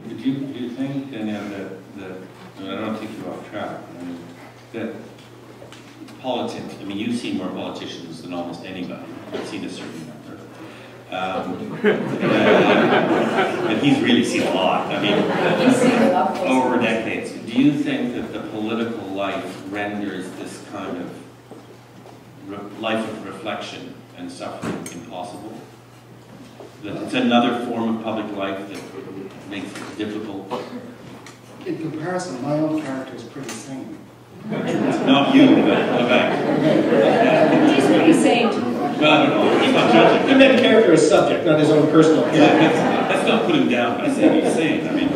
Do you think, Danielle, that I don't think you're off track, that politics, I mean, you've seen more politicians than almost anybody. I've seen a certain number. And he's really seen a lot. I mean, over decades. Do you think that the political life renders this kind of life of reflection and suffering impossible? That it's another form of public life that makes it difficult? In comparison, my own character is pretty sane. Not you, but Levesque. He's pretty sane. Well, I don't know. He's not judging. He meant character as subject, not his own personal. Let's not put him down by saying he's sane. I mean,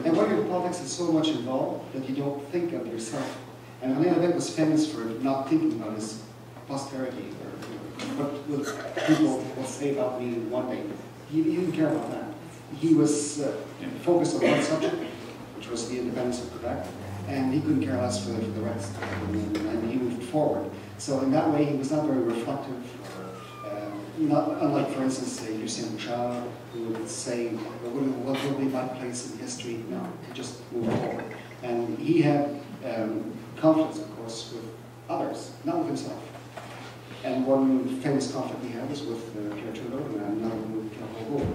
and when you're in politics, it's so much involved that you don't think of yourself. And Levesque was famous for not thinking about his posterity or what people will say about me one day. He didn't care about that. He was focused on one subject, which was the independence of Quebec, and he couldn't care less for the rest. And he moved forward. So in that way, he was not very reflective. Not unlike, for instance, Lucien Bouchard, who would say, "What will be my place in history?" No, he just moved forward. And he had conflicts, of course, with others, not with himself. And one famous conflict he had was with Pierre Trudeau, and another one with Kingwell.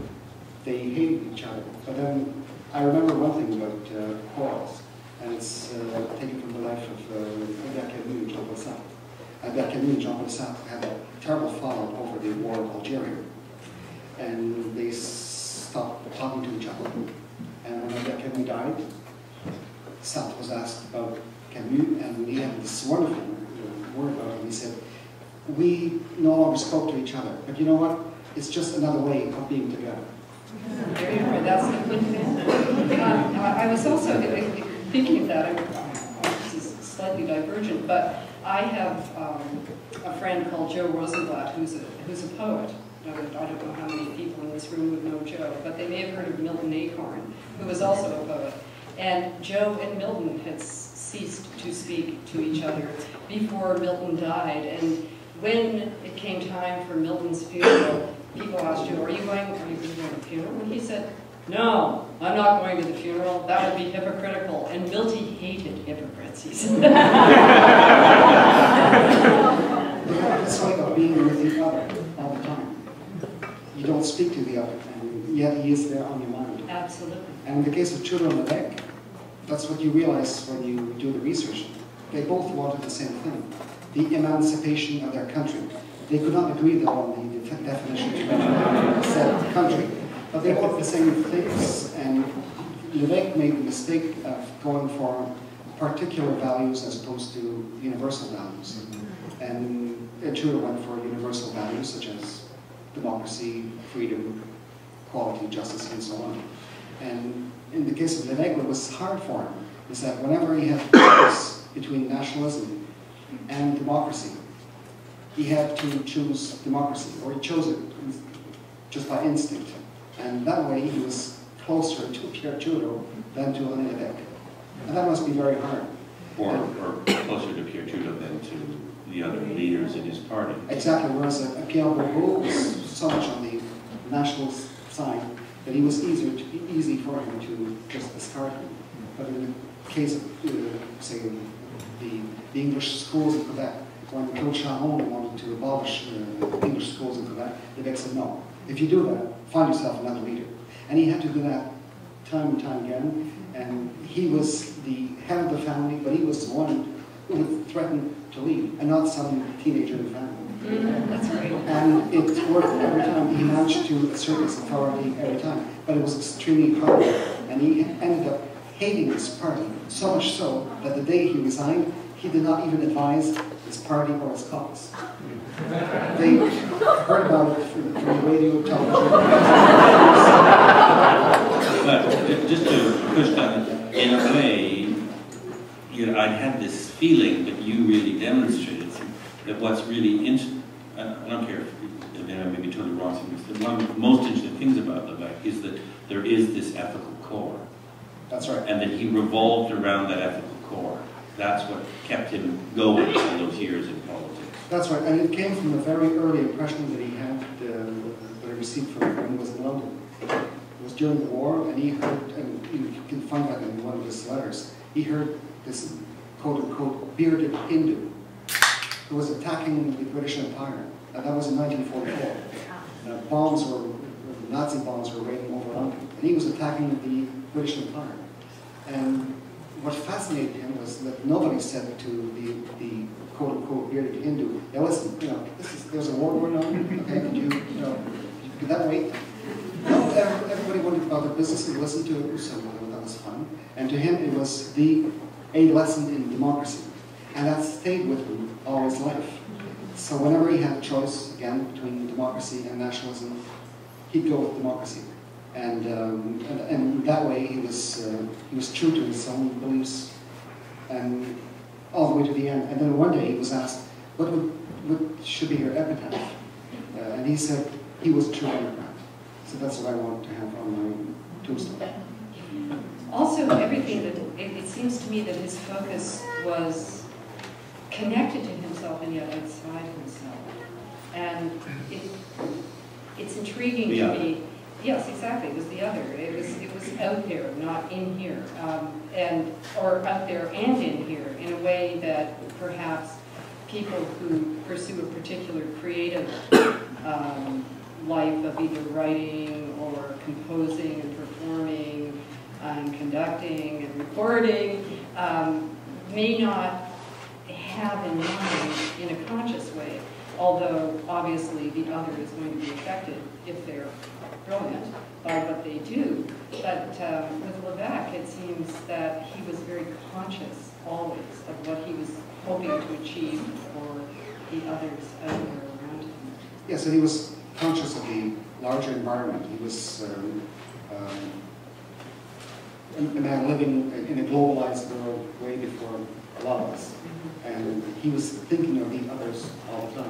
They hated each other. But then I remember one thing about quarrels, and it's taken from the life of Albert Camus and Jean-Paul Sartre. Albert Camus and Jean-Paul Sartre had a terrible fallout over the war in Algeria, and they stopped talking to each other. And when Albert Camus died, Sartre was asked about Camus, and he had this wonderful word about him. He said, "We no longer spoke to each other, but you know what? It's just another way of being together." That's a good thing. I was also thinking of that. This is slightly divergent, but I have a friend called Joe Rosenblatt, who's a poet. I don't know how many people in this room would know Joe, but they may have heard of Milton Acorn, who was also a poet. And Joe and Milton had ceased to speak to each other before Milton died. And when it came time for Milton's funeral, people asked Joe, are you going to the funeral? And he said, "No, I'm not going to the funeral. That would be hypocritical." And Milty hated hypocrites, he said. It's like a being with the other all the time. You don't speak to the other, and yet he is there on your mind. Absolutely. And in the case of Trudeau and Levesque, that's what you realize when you do the research. They both wanted the same thing, the emancipation of their country. They could not agree, though, on the definition of said country, but they wanted the same things, and Levesque made the mistake of going for particular values as opposed to universal values. And Trudeau went for universal values such as democracy, freedom, equality, justice, and so on. And in the case of Levesque, what was hard for him is that whenever he had a choice between nationalism and democracy, he had to choose democracy, or he chose it just by instinct. And that way he was closer to Pierre Trudeau than to Alain Levesque. And that must be very hard. Or closer to Pierre Trudeau than to the other leaders in his party. Exactly, whereas Pierre Bourgault was so much on the national side that it was easy for him to just discard him. But in the case of, say, the English schools in Quebec, when Claude Charon wanted to abolish English schools in Quebec, Levesque said, "No, if you do that, find yourself another leader." And he had to do that time and time again, and he was the head of the family, but he was the one who would threaten to leave, and not some teenager in the family. That's right. And it worked every time. He managed to assert his authority every time, but it was extremely hard, and he ended up hating his party, so much so that the day he resigned, he did not even advise his party or his caucus. They heard about it from the radio, television. But just to push that, in a way, I had this feeling that you really demonstrated that what's really interesting, I don't care if I may be totally wrong, but one of the most interesting things about Levesque is that there is this ethical core. That's right. And that he revolved around that ethical core. That's what kept him going all those years in politics. That's right, and it came from a very early impression that he had, that I received from when he was in London. It was during the war, and he heard, and you can find that in one of his letters, he heard this quote-unquote bearded Hindu who was attacking the British Empire, and that was in 1944. Nazi bombs were raining over London, and he was attacking the British Empire. And what fascinated him was that nobody said to the quote-unquote bearded Hindu, "Yeah, listen, there's a war going on. Okay, could that wait?" No, everybody went about their business and listened to it, so that was fun. And to him, it was a lesson in democracy, and that stayed with him all his life. So whenever he had a choice, again, between democracy and nationalism, he'd go with democracy. And that way he was true to his own beliefs, and all the way to the end. And then one day he was asked, what should be your epitaph? And he said he was a true Democrat. So that's what I want to have on my tombstone. Also, everything that, it seems to me that his focus was connected to himself and yet outside himself. And it's intriguing to me. Yes, exactly. It was the other. It was out there, not in here, or out there and in here, in a way that perhaps people who pursue a particular creative life of either writing or composing and performing and conducting and recording may not have in mind in a conscious way. Although obviously the other is going to be affected if they're brilliant by what they do. But with Levesque, it seems that he was very conscious always of what he was hoping to achieve for the others out there around him. Yeah, so he was conscious of the larger environment. He was a man living in a globalized world way before a lot of us. And he was thinking of the others all the time.